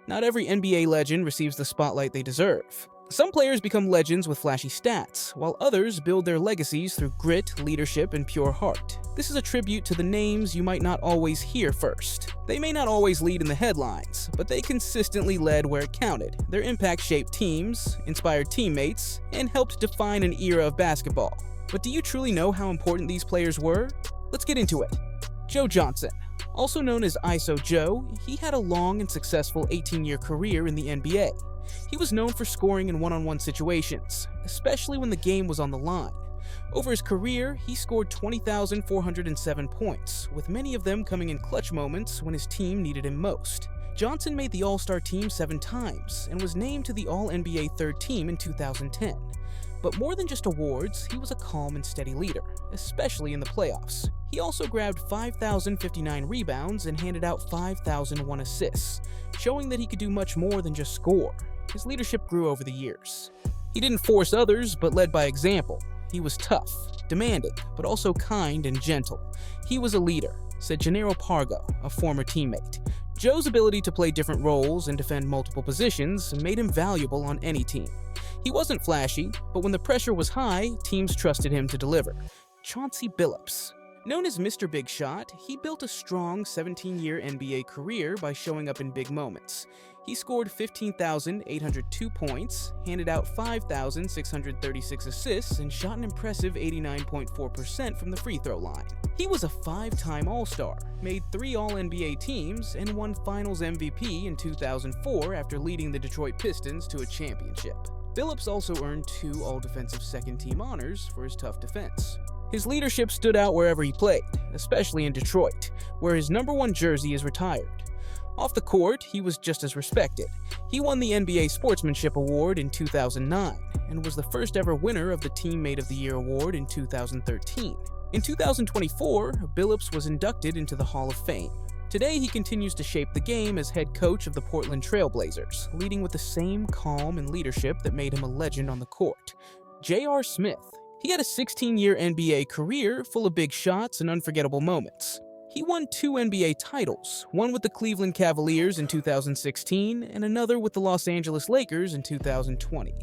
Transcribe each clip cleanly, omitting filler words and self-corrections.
Not every NBA legend receives the spotlight they deserve. Some players become legends with flashy stats, while others build their legacies through grit, leadership, and pure heart. This is a tribute to the names you might not always hear first. They may not always lead in the headlines, but they consistently led where it counted. Their impact shaped teams, inspired teammates, and helped define an era of basketball. But do you truly know how important these players were? Let's get into it. Joe Johnson. Also known as ISO Joe, he had a long and successful 18-year career in the NBA. He was known for scoring in one-on-one situations, especially when the game was on the line. Over his career, he scored 20,407 points, with many of them coming in clutch moments when his team needed him most. Johnson made the All-Star team 7 times and was named to the All-NBA third team in 2010. But more than just awards, he was a calm and steady leader, especially in the playoffs. He also grabbed 5,059 rebounds and handed out 5,001 assists, showing that he could do much more than just score. His leadership grew over the years. He didn't force others, but led by example. He was tough, demanding, but also kind and gentle. He was a leader, said Gennaro Pargo, a former teammate. Joe's ability to play different roles and defend multiple positions made him valuable on any team. He wasn't flashy, but when the pressure was high, teams trusted him to deliver. Chauncey Billups. Known as Mr. Big Shot, he built a strong 17-year NBA career by showing up in big moments. He scored 15,802 points, handed out 5,636 assists, and shot an impressive 89.4% from the free throw line. He was a 5-time All-Star, made 3 All-NBA teams, and won Finals MVP in 2004 after leading the Detroit Pistons to a championship. Billups also earned 2 All-Defensive Second-Team honors for his tough defense. His leadership stood out wherever he played, especially in Detroit, where his #1 jersey is retired. Off the court, he was just as respected. He won the NBA Sportsmanship Award in 2009 and was the first ever winner of the Teammate of the Year award in 2013. In 2024, Billups was inducted into the Hall of Fame. Today, he continues to shape the game as head coach of the Portland Trail Blazers, leading with the same calm and leadership that made him a legend on the court. J.R. Smith. He had a 16-year NBA career full of big shots and unforgettable moments. He won 2 NBA titles, one with the Cleveland Cavaliers in 2016 and another with the Los Angeles Lakers in 2020.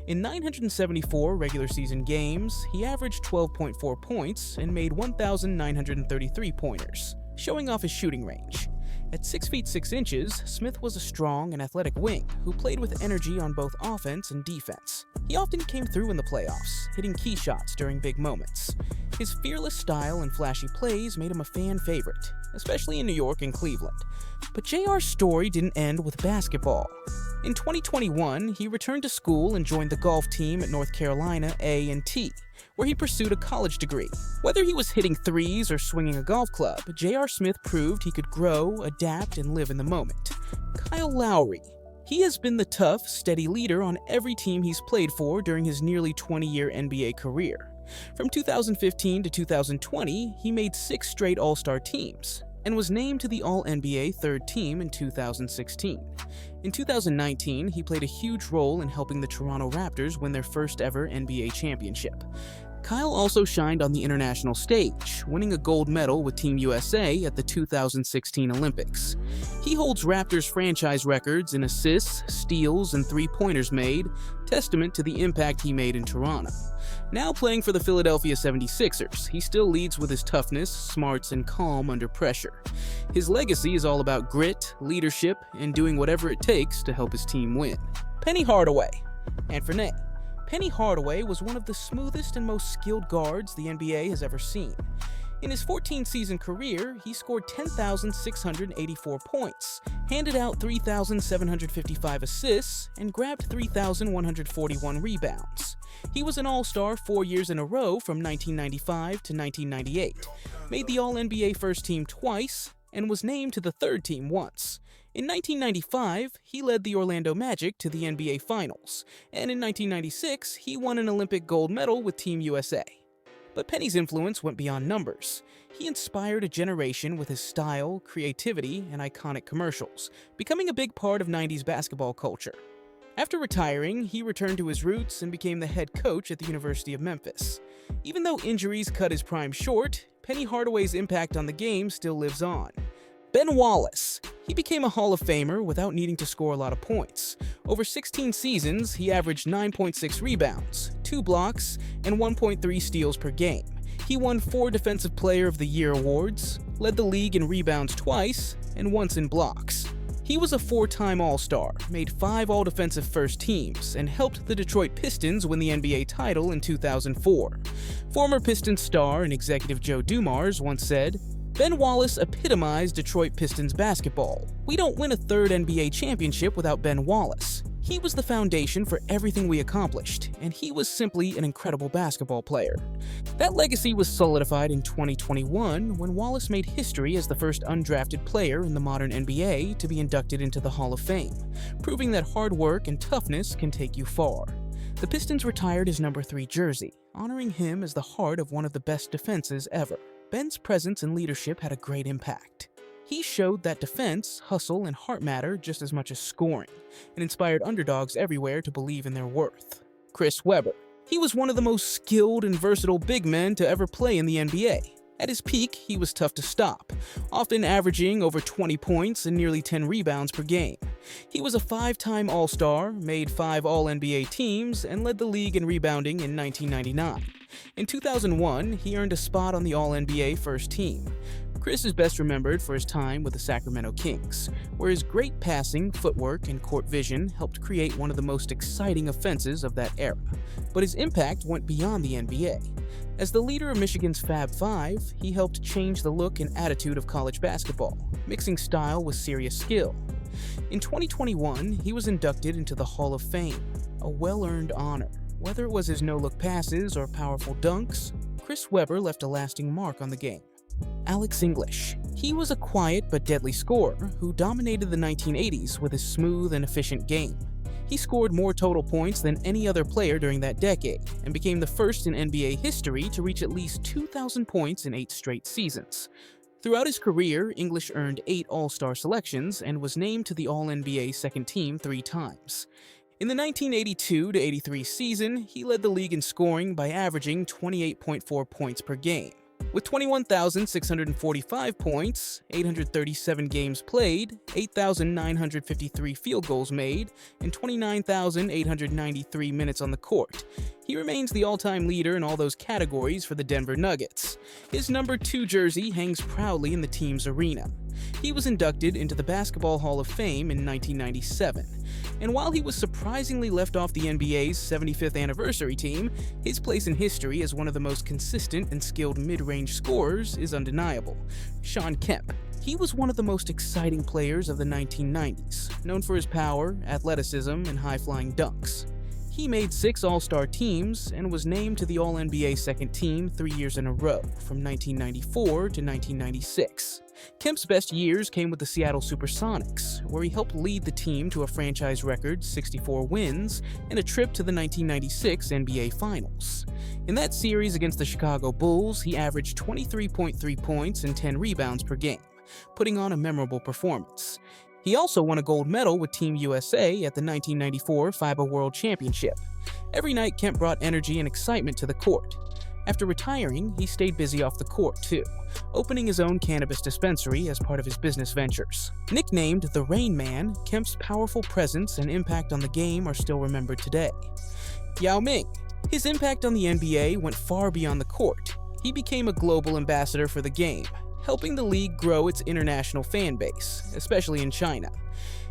In 974 regular season games, he averaged 12.4 points and made 1,933 pointers, showing off his shooting range. At 6 feet 6 inches, Smith was a strong and athletic wing who played with energy on both offense and defense. He often came through in the playoffs, hitting key shots during big moments. His fearless style and flashy plays made him a fan favorite, especially in New York and Cleveland. But JR's story didn't end with basketball. In 2021, he returned to school and joined the golf team at North Carolina A&T, where he pursued a college degree. Whether he was hitting threes or swinging a golf club, J.R. Smith proved he could grow, adapt, and live in the moment. Kyle Lowry. He has been the tough, steady leader on every team he's played for during his nearly 20-year NBA career. From 2015 to 2020, he made 6 straight All-Star teams and was named to the All-NBA third team in 2016. In 2019, he played a huge role in helping the Toronto Raptors win their first ever NBA championship. Kyle also shined on the international stage, winning a gold medal with Team USA at the 2016 Olympics. He holds Raptors franchise records in assists, steals, and three-pointers made, testament to the impact he made in Toronto. Now playing for the Philadelphia 76ers, he still leads with his toughness, smarts, and calm under pressure. His legacy is all about grit, leadership, and doing whatever it takes to help his team win. Penny Hardaway. And for Nate, Penny Hardaway was one of the smoothest and most skilled guards the NBA has ever seen. In his 14-season career, he scored 10,684 points, handed out 3,755 assists, and grabbed 3,141 rebounds. He was an All-Star 4 years in a row from 1995 to 1998, made the All-NBA first team twice, and was named to the third team once. In 1995, he led the Orlando Magic to the NBA Finals, and in 1996, he won an Olympic gold medal with Team USA. But Penny's influence went beyond numbers. He inspired a generation with his style, creativity, and iconic commercials, becoming a big part of 90s basketball culture. After retiring, he returned to his roots and became the head coach at the University of Memphis. Even though injuries cut his prime short, Penny Hardaway's impact on the game still lives on. Ben Wallace. He became a Hall of Famer without needing to score a lot of points. Over 16 seasons, he averaged 9.6 rebounds, 2 blocks, and 1.3 steals per game. He won 4 Defensive Player of the Year awards, led the league in rebounds twice, and once in blocks. He was a 4-time All-Star, made 5 All-Defensive First Teams, and helped the Detroit Pistons win the NBA title in 2004. Former Pistons star and executive Joe Dumars once said, "Ben Wallace epitomized Detroit Pistons basketball. We don't win a 3rd NBA championship without Ben Wallace. He was the foundation for everything we accomplished, and he was simply an incredible basketball player." That legacy was solidified in 2021 when Wallace made history as the first undrafted player in the modern NBA to be inducted into the Hall of Fame, proving that hard work and toughness can take you far. The Pistons retired his number 3 jersey, honoring him as the heart of one of the best defenses ever. Ben's presence and leadership had a great impact. He showed that defense, hustle, and heart matter just as much as scoring, and inspired underdogs everywhere to believe in their worth. Chris Webber. He was one of the most skilled and versatile big men to ever play in the NBA. At his peak, he was tough to stop, often averaging over 20 points and nearly 10 rebounds per game. He was a 5-time All-Star, made 5 All-NBA teams, and led the league in rebounding in 1999. In 2001, he earned a spot on the All-NBA First Team. Chris is best remembered for his time with the Sacramento Kings, where his great passing, footwork, and court vision helped create one of the most exciting offenses of that era. But his impact went beyond the NBA. As the leader of Michigan's Fab Five, he helped change the look and attitude of college basketball, mixing style with serious skill. In 2021, he was inducted into the Hall of Fame, a well-earned honor. Whether it was his no-look passes or powerful dunks, Chris Webber left a lasting mark on the game. Alex English. He was a quiet but deadly scorer who dominated the 1980s with his smooth and efficient game. He scored more total points than any other player during that decade and became the first in NBA history to reach at least 2,000 points in 8 straight seasons. Throughout his career, English earned 8 All-Star selections and was named to the All-NBA Second Team 3 times. In the 1982-83 season, he led the league in scoring by averaging 28.4 points per game. With 21,645 points, 837 games played, 8,953 field goals made, and 29,893 minutes on the court, he remains the all-time leader in all those categories for the Denver Nuggets. His number 2 jersey hangs proudly in the team's arena. He was inducted into the Basketball Hall of Fame in 1997, and while he was surprisingly left off the NBA's 75th anniversary team, his place in history as one of the most consistent and skilled mid-range scorers is undeniable. Shan Kemp. He was one of the most exciting players of the 1990s, known for his power, athleticism, and high-flying dunks. He made 6 All-Star teams and was named to the All-NBA Second Team 3 years in a row, from 1994 to 1996. Kemp's best years came with the Seattle Supersonics, where he helped lead the team to a franchise record 64 wins and a trip to the 1996 NBA Finals. In that series against the Chicago Bulls, he averaged 23.3 points and 10 rebounds per game, putting on a memorable performance. He also won a gold medal with Team USA at the 1994 FIBA World Championship. Every night, Kemp brought energy and excitement to the court. After retiring, he stayed busy off the court too, opening his own cannabis dispensary as part of his business ventures. Nicknamed the Rain Man, Kemp's powerful presence and impact on the game are still remembered today. Yao Ming. His impact on the NBA went far beyond the court. He became a global ambassador for the game, helping the league grow its international fan base, especially in China.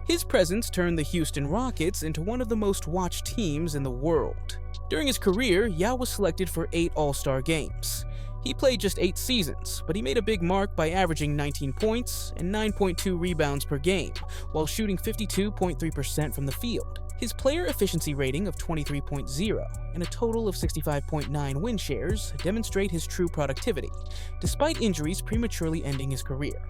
His presence turned the Houston Rockets into one of the most watched teams in the world. During his career, Yao was selected for 8 All-Star games. He played just 8 seasons, but he made a big mark by averaging 19 points and 9.2 rebounds per game, while shooting 52.3% from the field. His player efficiency rating of 23.0 and a total of 65.9 win shares demonstrate his true productivity, despite injuries prematurely ending his career.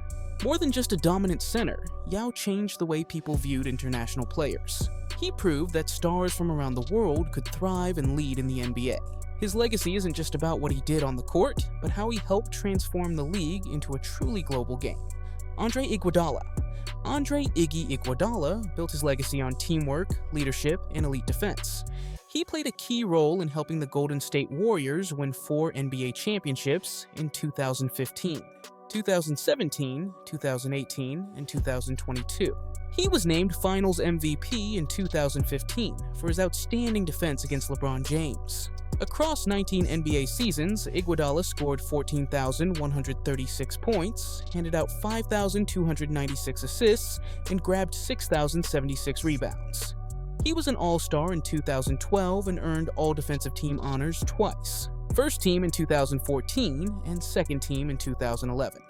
More than just a dominant center, Yao changed the way people viewed international players. He proved that stars from around the world could thrive and lead in the NBA. His legacy isn't just about what he did on the court, but how he helped transform the league into a truly global game. Andre Iguodala. Andre Iggy Iguodala built his legacy on teamwork, leadership, and elite defense. He played a key role in helping the Golden State Warriors win 4 NBA championships in 2015. 2017, 2018, and 2022. He was named Finals MVP in 2015 for his outstanding defense against LeBron James. Across 19 NBA seasons, Iguodala scored 14,136 points, handed out 5,296 assists, and grabbed 6,076 rebounds. He was an All-Star in 2012 and earned All-Defensive Team honors twice. First team in 2014 and second team in 2011.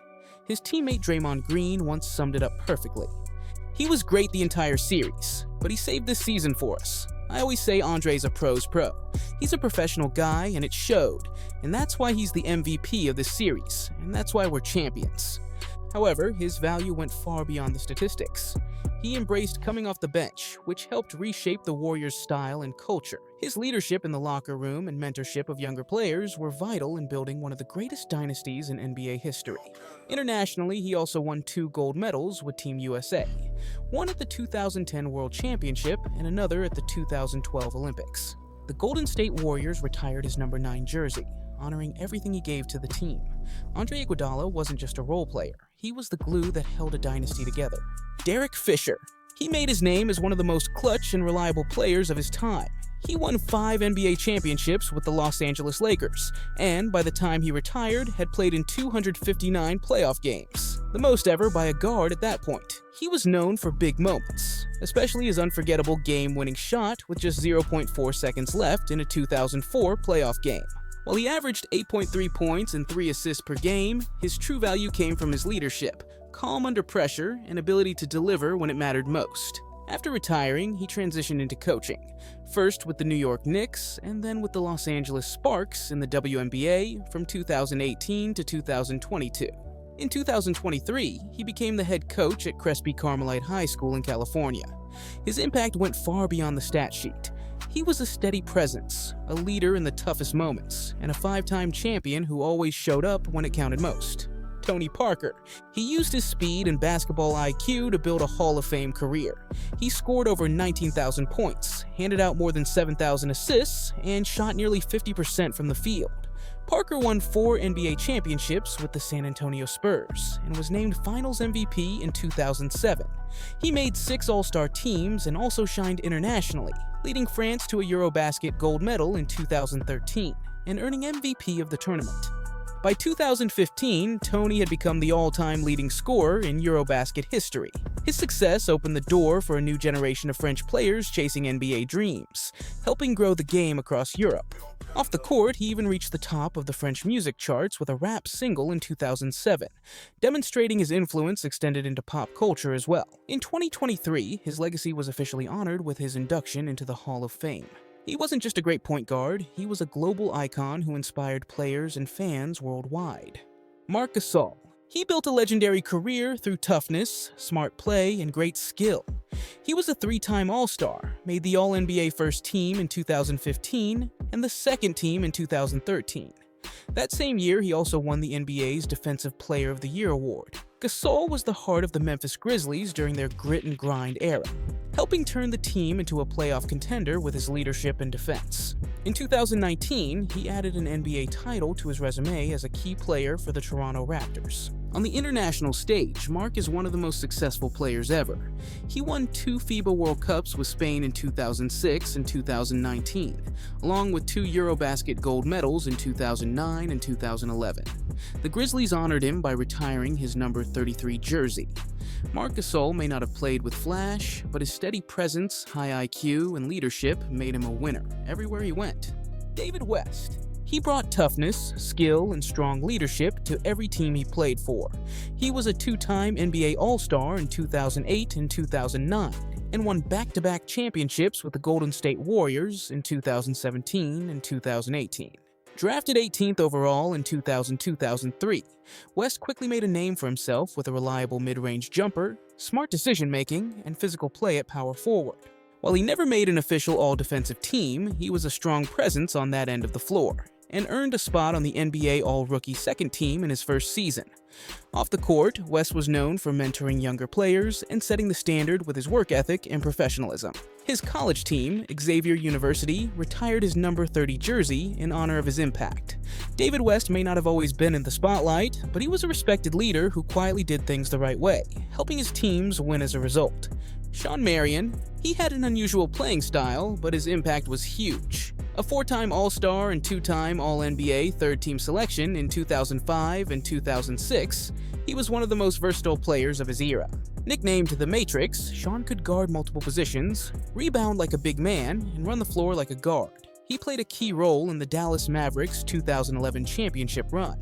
His teammate Draymond Green once summed it up perfectly. He was great the entire series, but he saved this season for us. I always say Andre's a pro's pro. He's a professional guy, and it showed, and that's why he's the MVP of this series, and that's why we're champions. However, his value went far beyond the statistics. He embraced coming off the bench, which helped reshape the Warriors' style and culture. His leadership in the locker room and mentorship of younger players were vital in building one of the greatest dynasties in NBA history. Internationally, he also won 2 gold medals with Team USA, one at the 2010 World Championship and another at the 2012 Olympics. The Golden State Warriors retired his number 9 jersey, honoring everything he gave to the team. Andre Iguodala wasn't just a role player, he was the glue that held a dynasty together. Derek Fisher. He made his name as one of the most clutch and reliable players of his time. He won 5 NBA championships with the Los Angeles Lakers, and by the time he retired, had played in 259 playoff games, the most ever by a guard at that point. He was known for big moments, especially his unforgettable game-winning shot with just 0.4 seconds left in a 2004 playoff game. While he averaged 8.3 points and 3 assists per game, his true value came from his leadership, calm under pressure, and ability to deliver when it mattered most. After retiring, he transitioned into coaching, first with the New York Knicks and then with the Los Angeles Sparks in the WNBA from 2018 to 2022. In 2023, he became the head coach at Crespi Carmelite High School in California. His impact went far beyond the stat sheet. He was a steady presence, a leader in the toughest moments, and a 5-time champion who always showed up when it counted most. Tony Parker. He used his speed and basketball IQ to build a Hall of Fame career. He scored over 19,000 points, handed out more than 7,000 assists, and shot nearly 50% from the field. Parker won 4 NBA championships with the San Antonio Spurs and was named Finals MVP in 2007. He made 6 All-Star teams and also shined internationally, leading France to a Eurobasket gold medal in 2013 and earning MVP of the tournament. By 2015, Tony had become the all-time leading scorer in Eurobasket history. His success opened the door for a new generation of French players chasing NBA dreams, helping grow the game across Europe. Off the court, he even reached the top of the French music charts with a rap single in 2007, demonstrating his influence extended into pop culture as well. In 2023, his legacy was officially honored with his induction into the Hall of Fame. He wasn't just a great point guard, he was a global icon who inspired players and fans worldwide. Marc Gasol. He built a legendary career through toughness, smart play, and great skill. He was a 3-time All-Star, made the All-NBA first team in 2015 and the second team in 2013. That same year, he also won the NBA's Defensive Player of the Year award. Gasol was the heart of the Memphis Grizzlies during their grit and grind era, helping turn the team into a playoff contender with his leadership and defense. In 2019, he added an NBA title to his resume as a key player for the Toronto Raptors. On the international stage, Marc is one of the most successful players ever. He won 2 FIBA World Cups with Spain in 2006 and 2019, along with 2 Eurobasket gold medals in 2009 and 2011. The Grizzlies honored him by retiring his number 33 jersey. Marc Gasol may not have played with flash, but his steady presence, high IQ, and leadership made him a winner everywhere he went. David West. He brought toughness, skill, and strong leadership to every team he played for. He was a 2-time NBA All-Star in 2008 and 2009, and won back-to-back championships with the Golden State Warriors in 2017 and 2018. Drafted 18th overall in 2000-2003, West quickly made a name for himself with a reliable mid-range jumper, smart decision-making, and physical play at power forward. While he never made an official all-defensive team, he was a strong presence on that end of the floor. and earned a spot on the NBA All-Rookie second team in his first season. Off the court, West was known for mentoring younger players and setting the standard with his work ethic and professionalism. His college team, Xavier University, retired his number 30 jersey in honor of his impact. David West may not have always been in the spotlight, but he was a respected leader who quietly did things the right way, helping his teams win as a result. Shawn Marion, he had an unusual playing style, but his impact was huge. A four-time All-Star and two-time All-NBA third-team selection in 2005 and 2006, he was one of the most versatile players of his era. Nicknamed the Matrix, Shawn could guard multiple positions, rebound like a big man, and run the floor like a guard. He played a key role in the Dallas Mavericks' 2011 championship run,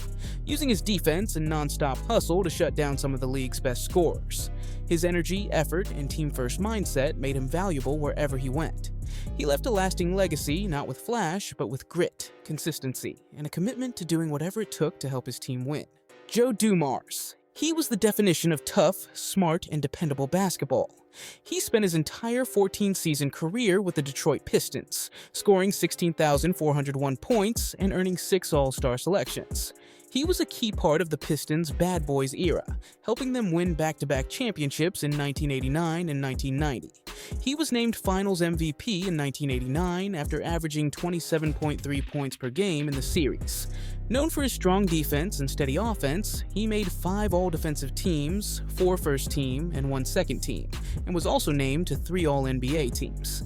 using his defense and non-stop hustle to shut down some of the league's best scorers. His energy, effort, and team-first mindset made him valuable wherever he went. He left a lasting legacy not with flash, but with grit, consistency, and a commitment to doing whatever it took to help his team win. Joe Dumars. He was the definition of tough, smart, and dependable basketball. He spent his entire 14-season career with the Detroit Pistons, scoring 16,401 points and earning 6 All-Star selections. He was a key part of the Pistons' Bad Boys era, helping them win back-to-back championships in 1989 and 1990. He was named Finals MVP in 1989 after averaging 27.3 points per game in the series. Known for his strong defense and steady offense, he made 5 all-defensive teams, 4 first-team, and 1 second-team, and was also named to 3 All-NBA teams.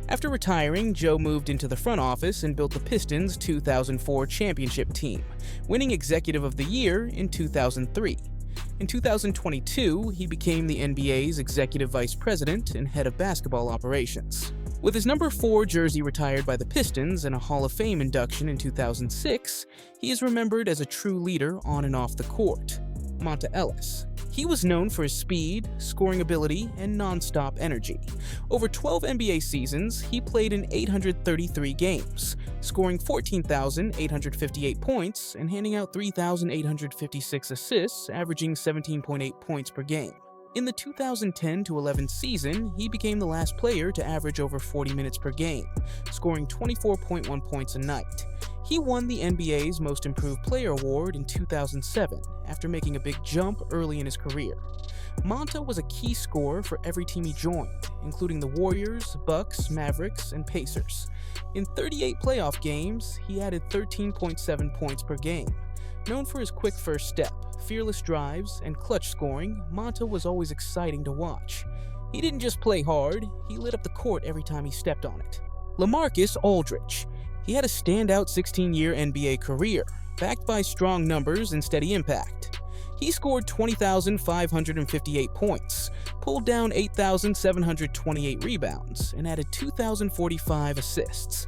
After retiring, Joe moved into the front office and built the Pistons' 2004 championship team, winning Executive of the Year in 2003. In 2022, he became the NBA's Executive Vice President and Head of Basketball Operations. With his number 4 jersey retired by the Pistons and a Hall of Fame induction in 2006, he is remembered as a true leader on and off the court. Monta Ellis. He was known for his speed, scoring ability, and non-stop energy. Over 12 NBA seasons, he played in 833 games, scoring 14,858 points and handing out 3,856 assists, averaging 17.8 points per game. In the 2010-11 season, he became the last player to average over 40 minutes per game, scoring 24.1 points a night. He won the NBA's Most Improved Player award in 2007 after making a big jump early in his career. Monta was a key scorer for every team he joined, including the Warriors, Bucks, Mavericks, and Pacers. In 38 playoff games, he added 13.7 points per game. Known for his quick first step, fearless drives, and clutch scoring, Monta was always exciting to watch. He didn't just play hard, he lit up the court every time he stepped on it. LaMarcus Aldridge. He had a standout 16-year NBA career, backed by strong numbers and steady impact. He scored 20,558 points, pulled down 8,728 rebounds, and added 2,045 assists.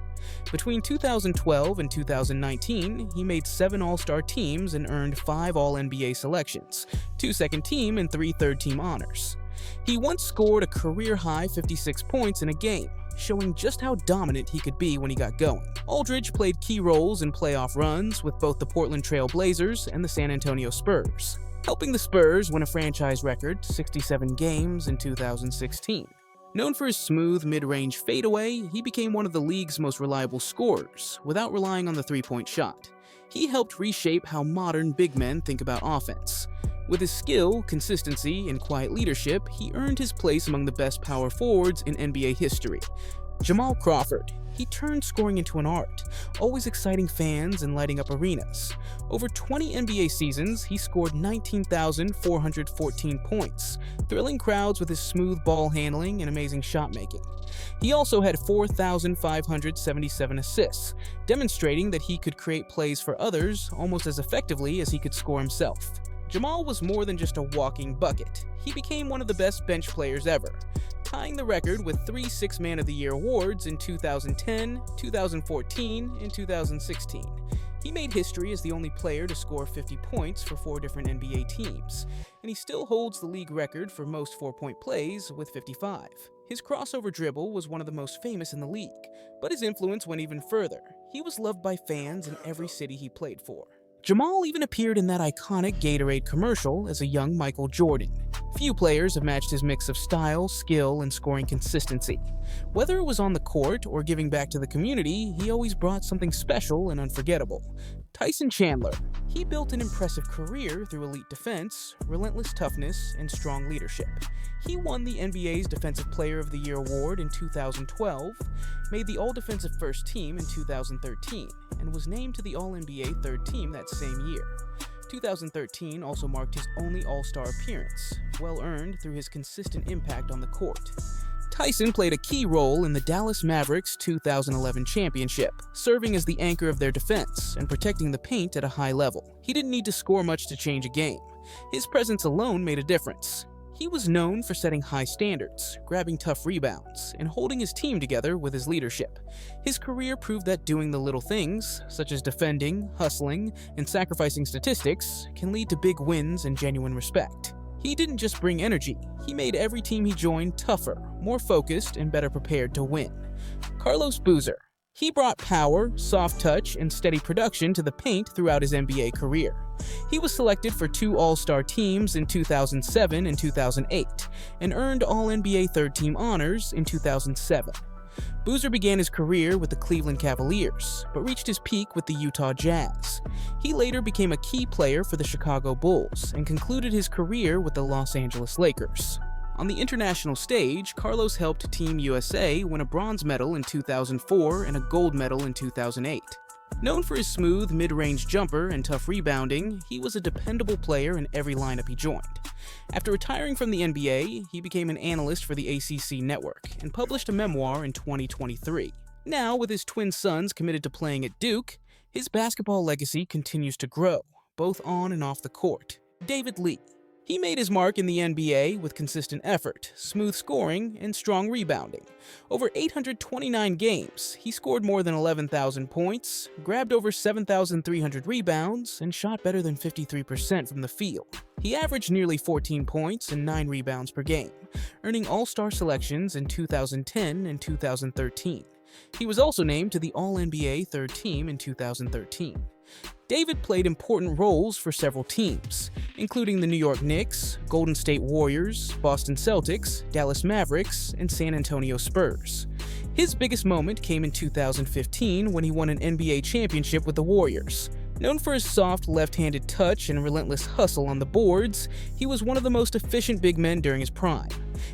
Between 2012 and 2019, he made 7 All-Star teams and earned 5 All-NBA selections, 2 second-team and 3 third-team honors. He once scored a career-high 56 points in a game, showing just how dominant he could be when he got going. Aldridge played key roles in playoff runs with both the Portland Trail Blazers and the San Antonio Spurs, helping the Spurs win a franchise record 67 games in 2016. Known for his smooth mid-range fadeaway, he became one of the league's most reliable scorers without relying on the three-point shot. He helped reshape how modern big men think about offense. With his skill, consistency, and quiet leadership, he earned his place among the best power forwards in NBA history. Jamal Crawford. He turned scoring into an art, always exciting fans and lighting up arenas. Over 20 NBA seasons, he scored 19,414 points, thrilling crowds with his smooth ball handling and amazing shot making. He also had 4,577 assists, demonstrating that he could create plays for others almost as effectively as he could score himself. Jamal was more than just a walking bucket. He became one of the best bench players ever, tying the record with 3 Sixth Man of the Year awards in 2010, 2014, and 2016. He made history as the only player to score 50 points for 4 different NBA teams, and he still holds the league record for most 4-point plays with 55. His crossover dribble was one of the most famous in the league, but his influence went even further. He was loved by fans in every city he played for. Jamal even appeared in that iconic Gatorade commercial as a young Michael Jordan. Few players have matched his mix of style, skill, and scoring consistency. Whether it was on the court or giving back to the community, he always brought something special and unforgettable. Tyson Chandler. He built an impressive career through elite defense, relentless toughness, and strong leadership. He won the NBA's Defensive Player of the Year award in 2012, made the All-Defensive First Team in 2013, and was named to the All-NBA Third Team that same year. 2013 also marked his only All-Star appearance, well-earned through his consistent impact on the court. Tyson played a key role in the Dallas Mavericks' 2011 championship, serving as the anchor of their defense and protecting the paint at a high level. He didn't need to score much to change a game. His presence alone made a difference. He was known for setting high standards, grabbing tough rebounds, and holding his team together with his leadership. His career proved that doing the little things, such as defending, hustling, and sacrificing statistics, can lead to big wins and genuine respect. He didn't just bring energy, he made every team he joined tougher, more focused, and better prepared to win. Carlos Boozer. He brought power, soft touch, and steady production to the paint throughout his NBA career. He was selected for 2 All-Star teams in 2007 and 2008, and earned All-NBA Third Team honors in 2007. Boozer began his career with the Cleveland Cavaliers, but reached his peak with the Utah Jazz. He later became a key player for the Chicago Bulls, and concluded his career with the Los Angeles Lakers. On the international stage, Carlos helped Team USA win a bronze medal in 2004 and a gold medal in 2008. Known for his smooth, mid-range jumper and tough rebounding, he was a dependable player in every lineup he joined. After retiring from the NBA, he became an analyst for the ACC network and published a memoir in 2023. Now, with his twin sons committed to playing at Duke, his basketball legacy continues to grow, both on and off the court. David Lee. He made his mark in the NBA with consistent effort, smooth scoring, and strong rebounding. Over 829 games, he scored more than 11,000 points, grabbed over 7,300 rebounds, and shot better than 53% from the field. He averaged nearly 14 points and 9 rebounds per game, earning All-Star selections in 2010 and 2013. He was also named to the All-NBA Third Team in 2013. David played important roles for several teams, including the New York Knicks, Golden State Warriors, Boston Celtics, Dallas Mavericks, and San Antonio Spurs. His biggest moment came in 2015 when he won an NBA championship with the Warriors. Known for his soft left-handed touch and relentless hustle on the boards, he was one of the most efficient big men during his prime.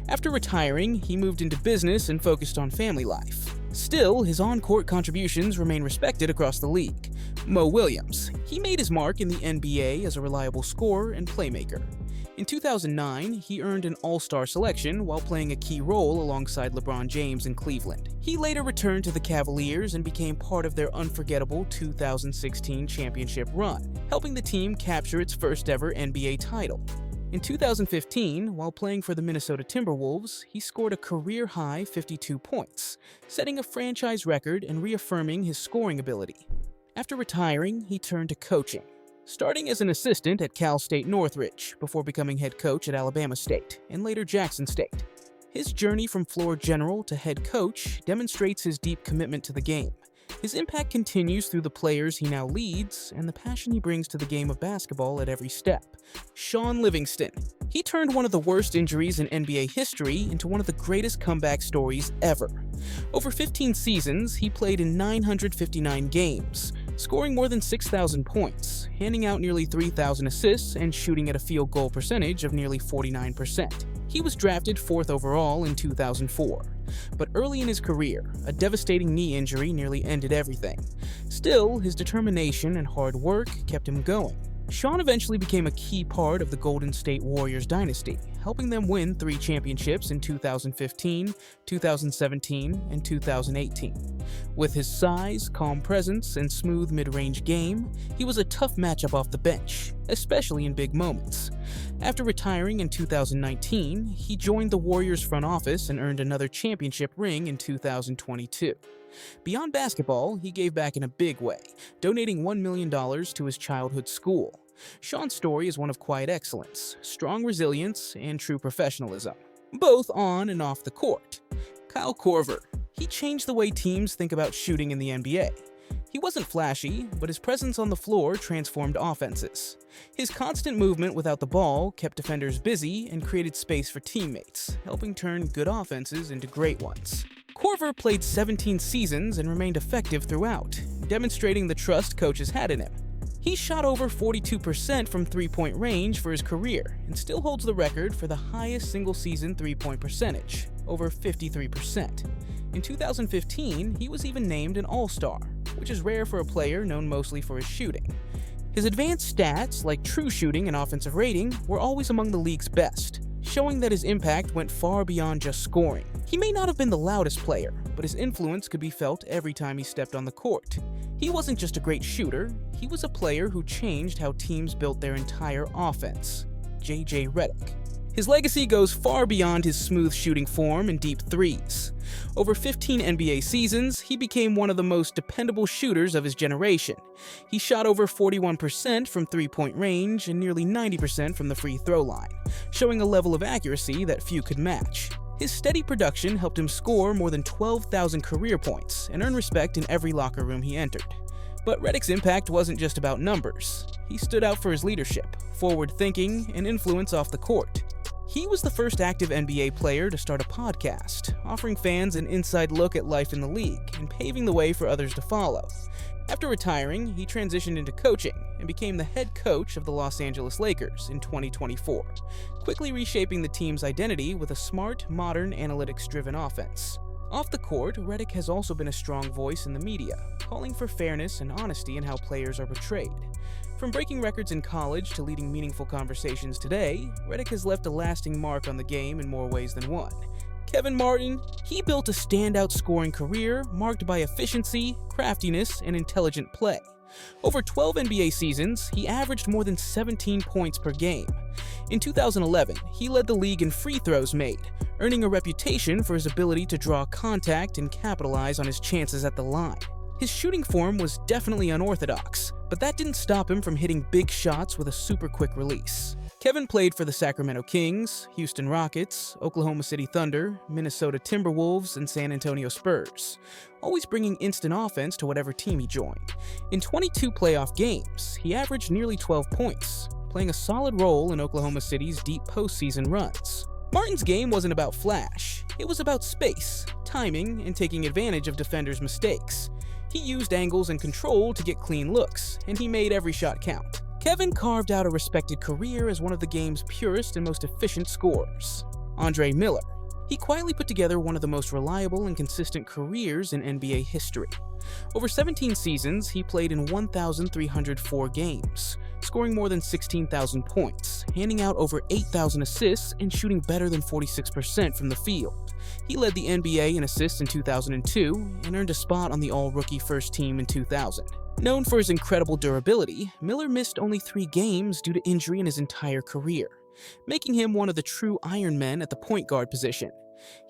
After retiring, he moved into business and focused on family life. Still, his on-court contributions remain respected across the league. Mo Williams. He made his mark in the NBA as a reliable scorer and playmaker. In 2009, he earned an All-Star selection while playing a key role alongside LeBron James in Cleveland. He later returned to the Cavaliers and became part of their unforgettable 2016 championship run, helping the team capture its first-ever NBA title. In 2015, while playing for the Minnesota Timberwolves, he scored a career-high 52 points, setting a franchise record and reaffirming his scoring ability. After retiring, he turned to coaching, starting as an assistant at Cal State Northridge before becoming head coach at Alabama State and later Jackson State. His journey from floor general to head coach demonstrates his deep commitment to the game. His impact continues through the players he now leads and the passion he brings to the game of basketball at every step. Shawn Livingston. He turned one of the worst injuries in NBA history into one of the greatest comeback stories ever. Over 15 seasons, he played in 959 games, scoring more than 6,000 points, handing out nearly 3,000 assists, and shooting at a field goal percentage of nearly 49%. He was drafted 4th overall in 2004. But early in his career, a devastating knee injury nearly ended everything. Still, his determination and hard work kept him going. Shawn eventually became a key part of the Golden State Warriors dynasty, helping them win 3 championships in 2015, 2017, and 2018. With his size, calm presence, and smooth mid-range game, he was a tough matchup off the bench, especially in big moments. After retiring in 2019, he joined the Warriors front office and earned another championship ring in 2022. Beyond basketball, he gave back in a big way, donating $1 million to his childhood school. Shawn's story is one of quiet excellence, strong resilience, and true professionalism, both on and off the court. Kyle Corver. He changed the way teams think about shooting in the NBA. He wasn't flashy, but his presence on the floor transformed offenses. His constant movement without the ball kept defenders busy and created space for teammates, helping turn good offenses into great ones. Corver played 17 seasons and remained effective throughout, demonstrating the trust coaches had in him. He shot over 42% from three-point range for his career and still holds the record for the highest single-season three-point percentage, over 53%. In 2015, he was even named an All-Star, which is rare for a player known mostly for his shooting. His advanced stats, like true shooting and offensive rating, were always among the league's best, showing that his impact went far beyond just scoring. He may not have been the loudest player, but his influence could be felt every time he stepped on the court. He wasn't just a great shooter, he was a player who changed how teams built their entire offense. J.J. Redick. His legacy goes far beyond his smooth shooting form and deep threes. Over 15 NBA seasons, he became one of the most dependable shooters of his generation. He shot over 41% from three-point range and nearly 90% from the free throw line, showing a level of accuracy that few could match. His steady production helped him score more than 12,000 career points and earn respect in every locker room he entered. But Redick's impact wasn't just about numbers. He stood out for his leadership, forward thinking, and influence off the court. He was the first active NBA player to start a podcast, offering fans an inside look at life in the league and paving the way for others to follow. After retiring, he transitioned into coaching and became the head coach of the Los Angeles Lakers in 2024, quickly reshaping the team's identity with a smart, modern, analytics-driven offense. Off the court, Redick has also been a strong voice in the media, calling for fairness and honesty in how players are portrayed. From breaking records in college to leading meaningful conversations today, Redick has left a lasting mark on the game in more ways than one. Kevin Martin, he built a standout scoring career marked by efficiency, craftiness, and intelligent play. Over 12 NBA seasons, he averaged more than 17 points per game. In 2011, he led the league in free throws made, earning a reputation for his ability to draw contact and capitalize on his chances at the line. His shooting form was definitely unorthodox, but that didn't stop him from hitting big shots with a super quick release. Kevin played for the Sacramento Kings, Houston Rockets, Oklahoma City Thunder, Minnesota Timberwolves, and San Antonio Spurs, always bringing instant offense to whatever team he joined. In 22 playoff games, he averaged nearly 12 points, playing a solid role in Oklahoma City's deep postseason runs. Martin's game wasn't about flash, it was about space, timing, and taking advantage of defenders' mistakes. He used angles and control to get clean looks, and he made every shot count. Kevin carved out a respected career as one of the game's purest and most efficient scorers. Andre Miller. He quietly put together one of the most reliable and consistent careers in NBA history. Over 17 seasons, he played in 1,304 games, scoring more than 16,000 points, handing out over 8,000 assists, and shooting better than 46% from the field. He led the NBA in assists in 2002 and earned a spot on the All-Rookie First Team in 2000. Known for his incredible durability, Miller missed only 3 games due to injury in his entire career, making him one of the true Iron Men at the point guard position.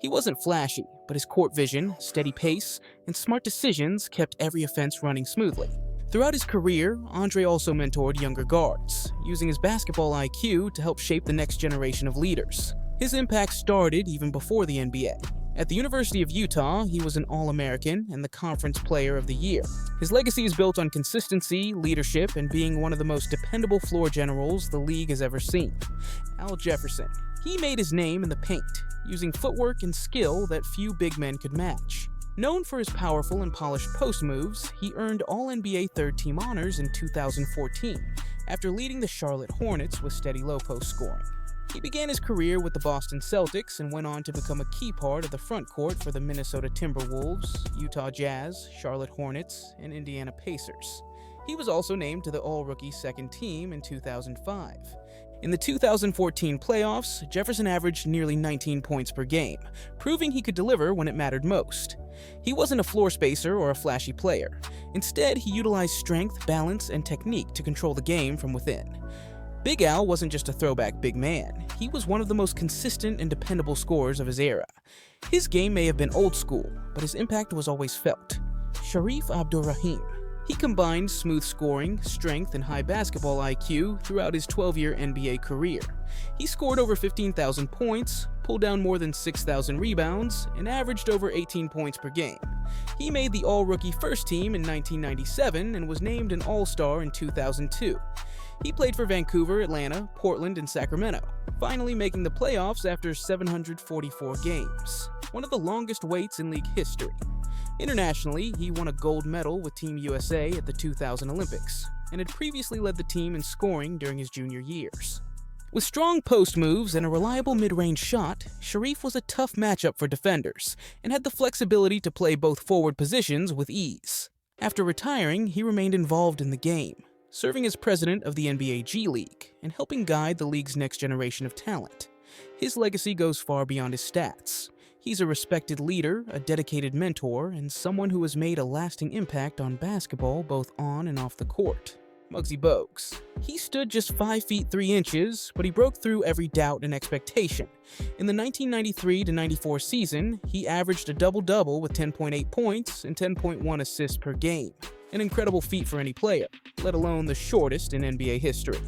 He wasn't flashy, but his court vision, steady pace, and smart decisions kept every offense running smoothly. Throughout his career, Andre also mentored younger guards, using his basketball IQ to help shape the next generation of leaders. His impact started even before the NBA. At the University of Utah, he was an All-American and the Conference Player of the Year. His legacy is built on consistency, leadership, and being one of the most dependable floor generals the league has ever seen. Al Jefferson. He made his name in the paint, using footwork and skill that few big men could match. Known for his powerful and polished post moves, he earned All-NBA third-team honors in 2014, after leading the Charlotte Hornets with steady low-post scoring. He began his career with the Boston Celtics and went on to become a key part of the front court for the Minnesota Timberwolves, Utah Jazz, Charlotte Hornets, and Indiana Pacers. He was also named to the All-Rookie Second Team in 2005. In the 2014 playoffs, Jefferson averaged nearly 19 points per game, proving he could deliver when it mattered most. He wasn't a floor spacer or a flashy player. Instead, he utilized strength, balance, and technique to control the game from within. Big Al wasn't just a throwback big man, he was one of the most consistent and dependable scorers of his era. His game may have been old school, but his impact was always felt. Sharif Abdur-Rahim. He combined smooth scoring, strength, and high basketball IQ throughout his 12-year NBA career. He scored over 15,000 points, pulled down more than 6,000 rebounds, and averaged over 18 points per game. He made the All-Rookie First Team in 1997 and was named an All-Star in 2002. He played for Vancouver, Atlanta, Portland, and Sacramento, finally making the playoffs after 744 games, one of the longest waits in league history. Internationally, he won a gold medal with Team USA at the 2000 Olympics, and had previously led the team in scoring during his junior years. With strong post moves and a reliable mid-range shot, Shareef was a tough matchup for defenders, and had the flexibility to play both forward positions with ease. After retiring, he remained involved in the game, serving as president of the NBA G League, and helping guide the league's next generation of talent. His legacy goes far beyond his stats. He's a respected leader, a dedicated mentor, and someone who has made a lasting impact on basketball both on and off the court. Mugsy Bogues. He stood just 5 feet 3 inches, but he broke through every doubt and expectation. In the 1993-94 season, he averaged a double-double with 10.8 points and 10.1 assists per game. An incredible feat for any player, let alone the shortest in NBA history.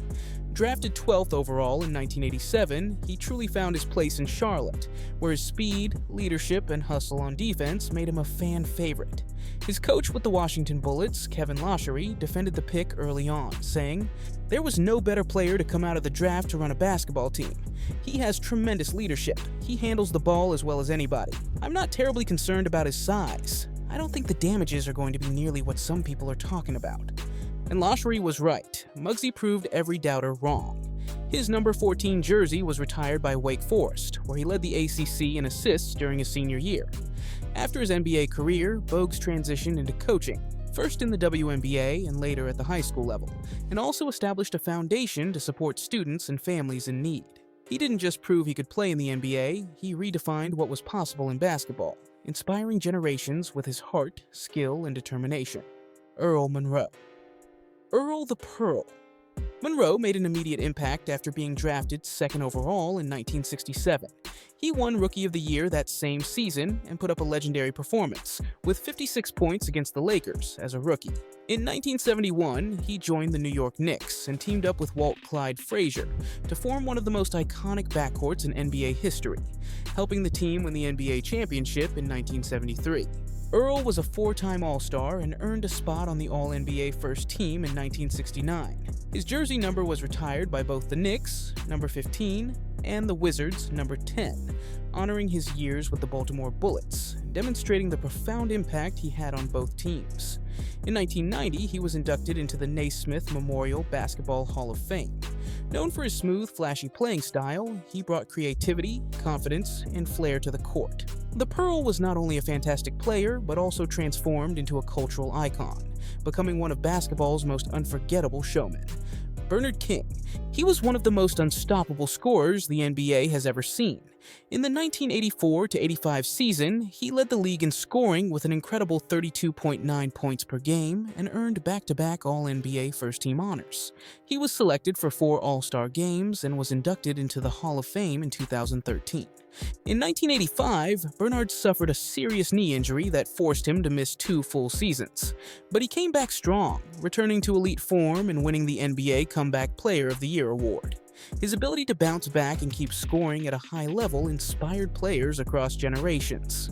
Drafted 12th overall in 1987, he truly found his place in Charlotte, where his speed, leadership, and hustle on defense made him a fan favorite. His coach with the Washington Bullets, Kevin Lowry, defended the pick early on, saying, "There was no better player to come out of the draft to run a basketball team. He has tremendous leadership. He handles the ball as well as anybody. I'm not terribly concerned about his size. I don't think the damages are going to be nearly what some people are talking about." And Lowry was right. Mugsy proved every doubter wrong. His number 14 jersey was retired by Wake Forest, where he led the ACC in assists during his senior year. After his NBA career, Bogues transitioned into coaching, first in the WNBA and later at the high school level, and also established a foundation to support students and families in need. He didn't just prove he could play in the NBA, he redefined what was possible in basketball, inspiring generations with his heart, skill, and determination. Earl Monroe. Earl the Pearl. Monroe made an immediate impact after being drafted 2nd overall in 1967. He won Rookie of the Year that same season and put up a legendary performance, with 56 points against the Lakers as a rookie. In 1971, he joined the New York Knicks and teamed up with Walt Clyde Frazier to form one of the most iconic backcourts in NBA history, helping the team win the NBA championship in 1973. Earl was a 4-time All-Star and earned a spot on the All-NBA First Team in 1969. His jersey number was retired by both the Knicks, number 15, and the Wizards, number 10, honoring his years with the Baltimore Bullets, demonstrating the profound impact he had on both teams. In 1990, he was inducted into the Naismith Memorial Basketball Hall of Fame. Known for his smooth, flashy playing style, he brought creativity, confidence, and flair to the court. The Pearl was not only a fantastic player, but also transformed into a cultural icon, becoming one of basketball's most unforgettable showmen. Bernard King. He was one of the most unstoppable scorers the NBA has ever seen. In the 1984-85 season, he led the league in scoring with an incredible 32.9 points per game and earned back-to-back All-NBA First-Team honors. He was selected for 4 All-Star games and was inducted into the Hall of Fame in 2013. In 1985, Bernard suffered a serious knee injury that forced him to miss 2 full seasons. But he came back strong, returning to elite form and winning the NBA Comeback Player of the Year award. His ability to bounce back and keep scoring at a high level inspired players across generations.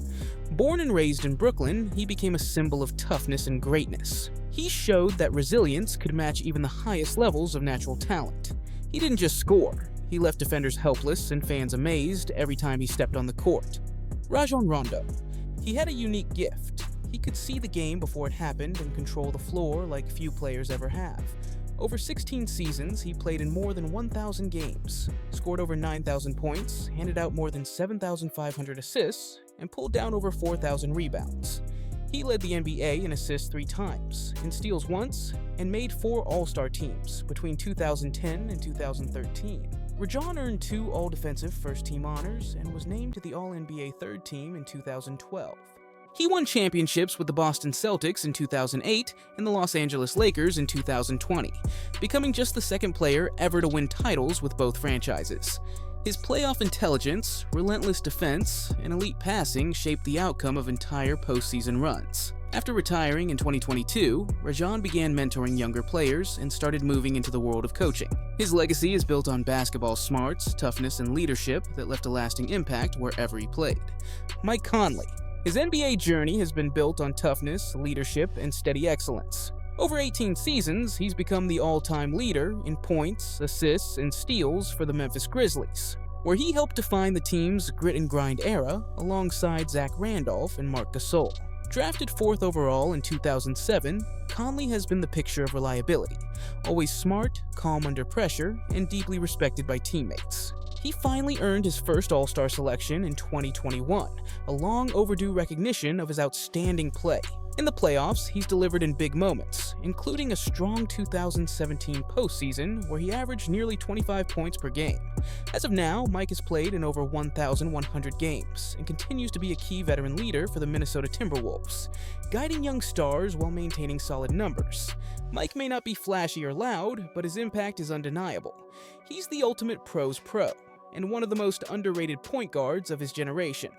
Born and raised in Brooklyn, he became a symbol of toughness and greatness. He showed that resilience could match even the highest levels of natural talent. He didn't just score. He left defenders helpless and fans amazed every time he stepped on the court. Rajon Rondo. He had a unique gift. He could see the game before it happened and control the floor like few players ever have. Over 16 seasons, he played in more than 1,000 games, scored over 9,000 points, handed out more than 7,500 assists, and pulled down over 4,000 rebounds. He led the NBA in assists 3 times, in steals once, and made 4 All-Star teams between 2010 and 2013. Rajon earned 2 All-Defensive First-Team honors and was named to the All-NBA Third Team in 2012. He won championships with the Boston Celtics in 2008 and the Los Angeles Lakers in 2020, becoming just the 2nd player ever to win titles with both franchises. His playoff intelligence, relentless defense, and elite passing shaped the outcome of entire postseason runs. After retiring in 2022, Rajon began mentoring younger players and started moving into the world of coaching. His legacy is built on basketball smarts, toughness, and leadership that left a lasting impact wherever he played. Mike Conley. His NBA journey has been built on toughness, leadership, and steady excellence. Over 18 seasons, he's become the all-time leader in points, assists, and steals for the Memphis Grizzlies, where he helped define the team's grit-and-grind era alongside Zach Randolph and Marc Gasol. Drafted 4th overall in 2007, Conley has been the picture of reliability, always smart, calm under pressure, and deeply respected by teammates. He finally earned his first All-Star selection in 2021, a long-overdue recognition of his outstanding play. In the playoffs, he's delivered in big moments, including a strong 2017 postseason where he averaged nearly 25 points per game. As of now, Mike has played in over 1,100 games and continues to be a key veteran leader for the Minnesota Timberwolves, guiding young stars while maintaining solid numbers. Mike may not be flashy or loud, but his impact is undeniable. He's the ultimate pros pro, and one of the most underrated point guards of his generation.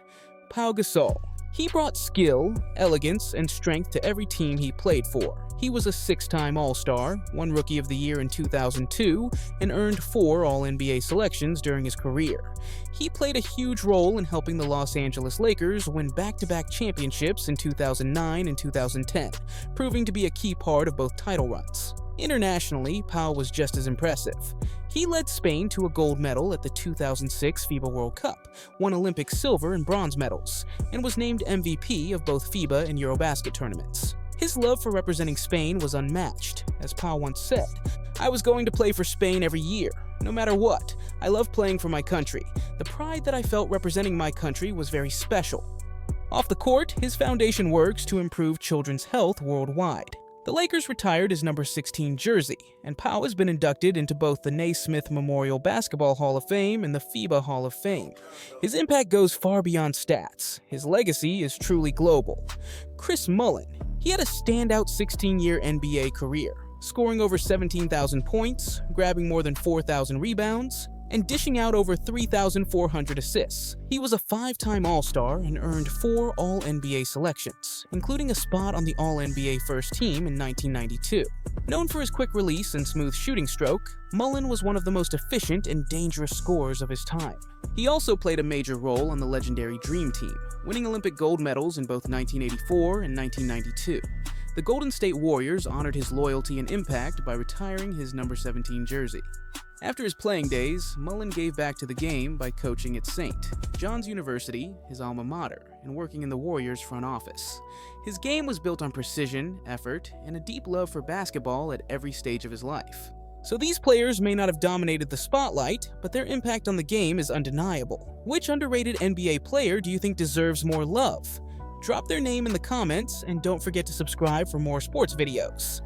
Pau Gasol. He brought skill, elegance, and strength to every team he played for. He was a 6-time All-Star, won Rookie of the Year in 2002, and earned 4 All-NBA selections during his career. He played a huge role in helping the Los Angeles Lakers win back-to-back championships in 2009 and 2010, proving to be a key part of both title runs. Internationally, Pau was just as impressive. He led Spain to a gold medal at the 2006 FIBA World Cup, won Olympic silver and bronze medals, and was named MVP of both FIBA and Eurobasket tournaments. His love for representing Spain was unmatched. As Pau once said, "I was going to play for Spain every year, no matter what. I love playing for my country. The pride that I felt representing my country was very special." Off the court, his foundation works to improve children's health worldwide. The Lakers retired his number 16 jersey, and Pau has been inducted into both the Naismith Memorial Basketball Hall of Fame and the FIBA Hall of Fame. His impact goes far beyond stats. His legacy is truly global. Chris Mullin. He had a standout 16-year NBA career, scoring over 17,000 points, grabbing more than 4,000 rebounds, and dishing out over 3,400 assists. He was a 5-time All-Star and earned 4 All-NBA selections, including a spot on the All-NBA first team in 1992. Known for his quick release and smooth shooting stroke, Mullin was one of the most efficient and dangerous scorers of his time. He also played a major role on the legendary Dream Team, winning Olympic gold medals in both 1984 and 1992. The Golden State Warriors honored his loyalty and impact by retiring his number 17 jersey. After his playing days, Mullin gave back to the game by coaching at St. John's University, his alma mater, and working in the Warriors front office. His game was built on precision, effort, and a deep love for basketball at every stage of his life. So these players may not have dominated the spotlight, but their impact on the game is undeniable. Which underrated NBA player do you think deserves more love? Drop their name in the comments, and don't forget to subscribe for more sports videos.